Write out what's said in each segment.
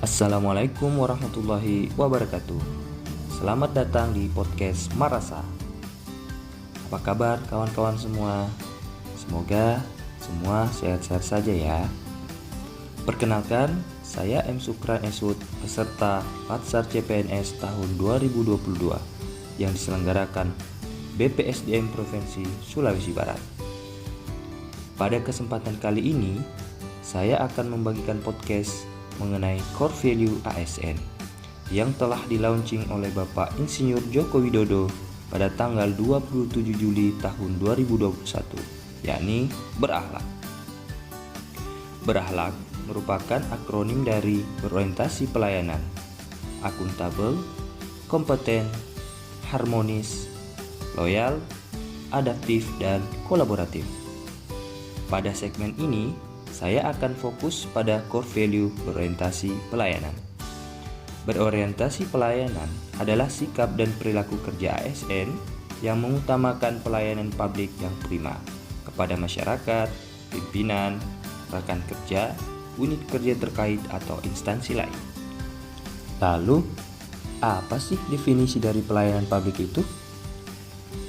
Assalamualaikum warahmatullahi wabarakatuh. Selamat datang di podcast Marasa. Apa kabar kawan-kawan semua? Semoga semua sehat-sehat saja ya. Perkenalkan, saya M. Sukran Esud, peserta Patsar CPNS tahun 2022 yang diselenggarakan BPSDM Provinsi Sulawesi Barat. Pada kesempatan kali ini, saya akan membagikan podcast mengenai core value ASN yang telah di-launching oleh Bapak Insinyur Joko Widodo pada tanggal 27 Juli tahun 2021, yakni berakhlak. Berakhlak merupakan akronim dari berorientasi pelayanan, akuntabel, kompeten, harmonis, loyal, adaptif, dan kolaboratif. Pada segmen ini, saya akan fokus pada core value berorientasi pelayanan. Berorientasi pelayanan adalah sikap dan perilaku kerja ASN yang mengutamakan pelayanan publik yang prima kepada masyarakat, pimpinan, rekan kerja, unit kerja terkait atau instansi lain. Lalu, apa sih definisi dari pelayanan publik itu?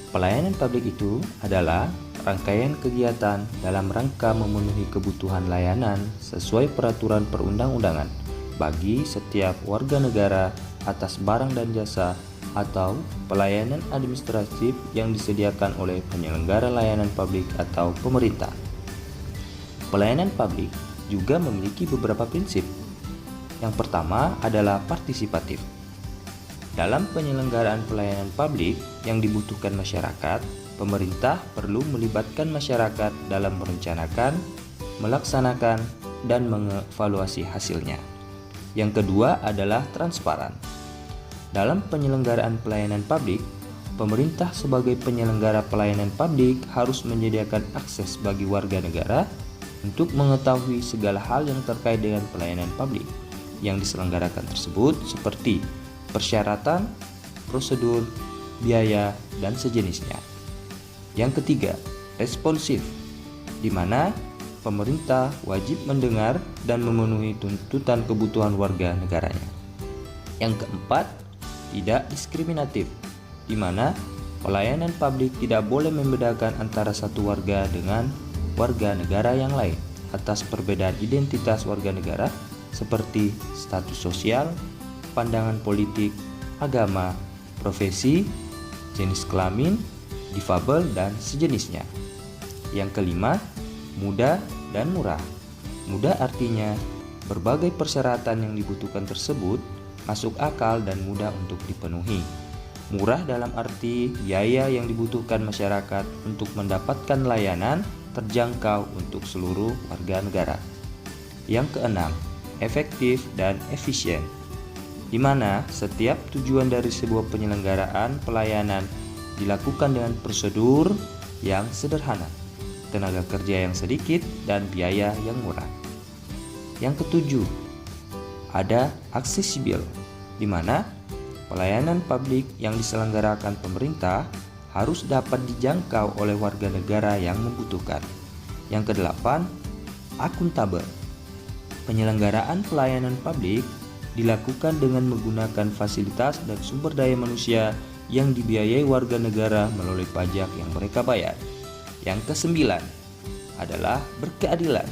Pelayanan publik itu adalah rangkaian kegiatan dalam rangka memenuhi kebutuhan layanan sesuai peraturan perundang-undangan bagi setiap warga negara atas barang dan jasa atau pelayanan administratif yang disediakan oleh penyelenggara layanan publik atau pemerintah. Pelayanan publik juga memiliki beberapa prinsip. Yang pertama adalah partisipatif. Dalam penyelenggaraan pelayanan publik yang dibutuhkan masyarakat, pemerintah perlu melibatkan masyarakat dalam merencanakan, melaksanakan, dan mengevaluasi hasilnya. Yang kedua adalah transparan. Dalam penyelenggaraan pelayanan publik, pemerintah sebagai penyelenggara pelayanan publik harus menyediakan akses bagi warga negara untuk mengetahui segala hal yang terkait dengan pelayanan publik yang diselenggarakan tersebut, seperti persyaratan, prosedur, biaya, dan sejenisnya. Yang ketiga, responsif, di mana pemerintah wajib mendengar dan memenuhi tuntutan kebutuhan warga negaranya. Yang keempat, tidak diskriminatif, di mana pelayanan publik tidak boleh membedakan antara satu warga dengan warga negara yang lain atas perbedaan identitas warga negara seperti status sosial, pandangan politik, agama, profesi, jenis kelamin, difabel, dan sejenisnya. Yang kelima, mudah dan murah. Mudah artinya berbagai persyaratan yang dibutuhkan tersebut masuk akal dan mudah untuk dipenuhi. Murah dalam arti biaya yang dibutuhkan masyarakat untuk mendapatkan layanan terjangkau untuk seluruh warga negara. Yang keenam, efektif dan efisien, di mana setiap tujuan dari sebuah penyelenggaraan pelayanan dilakukan dengan prosedur yang sederhana, tenaga kerja yang sedikit, dan biaya yang murah. Yang ketujuh, ada aksesibel, di mana pelayanan publik yang diselenggarakan pemerintah harus dapat dijangkau oleh warga negara yang membutuhkan. Yang kedelapan, akuntabel. Penyelenggaraan pelayanan publik dilakukan dengan menggunakan fasilitas dan sumber daya manusia yang dibiayai warga negara melalui pajak yang mereka bayar. Yang kesembilan adalah berkeadilan.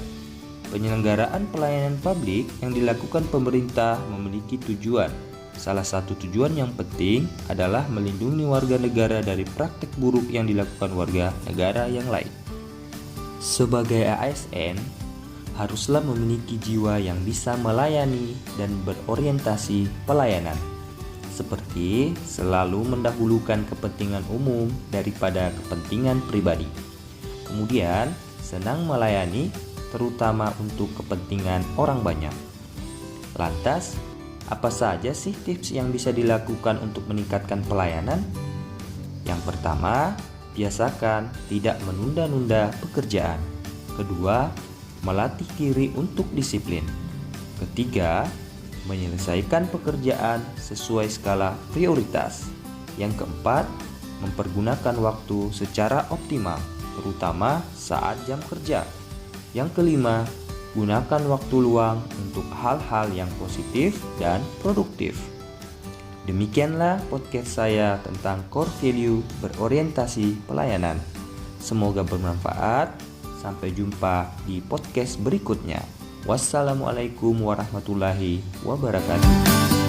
Penyelenggaraan pelayanan publik yang dilakukan pemerintah memiliki tujuan. Salah satu tujuan yang penting adalah melindungi warga negara dari praktik buruk yang dilakukan warga negara yang lain. Sebagai ASN, haruslah memiliki jiwa yang bisa melayani dan berorientasi pelayanan, seperti selalu mendahulukan kepentingan umum daripada kepentingan pribadi. Kemudian, senang melayani terutama untuk kepentingan orang banyak. Lantas, apa saja sih tips yang bisa dilakukan untuk meningkatkan pelayanan? Yang pertama, biasakan tidak menunda-nunda pekerjaan. Kedua, melatih diri untuk disiplin. Ketiga, menyelesaikan pekerjaan sesuai skala prioritas. Yang keempat, mempergunakan waktu secara optimal, terutama saat jam kerja. Yang kelima, Gunakan waktu luang untuk hal-hal yang positif dan produktif. Demikianlah podcast saya tentang core value berorientasi pelayanan. Semoga bermanfaat. Sampai jumpa di podcast berikutnya. Wassalamualaikum warahmatullahi wabarakatuh.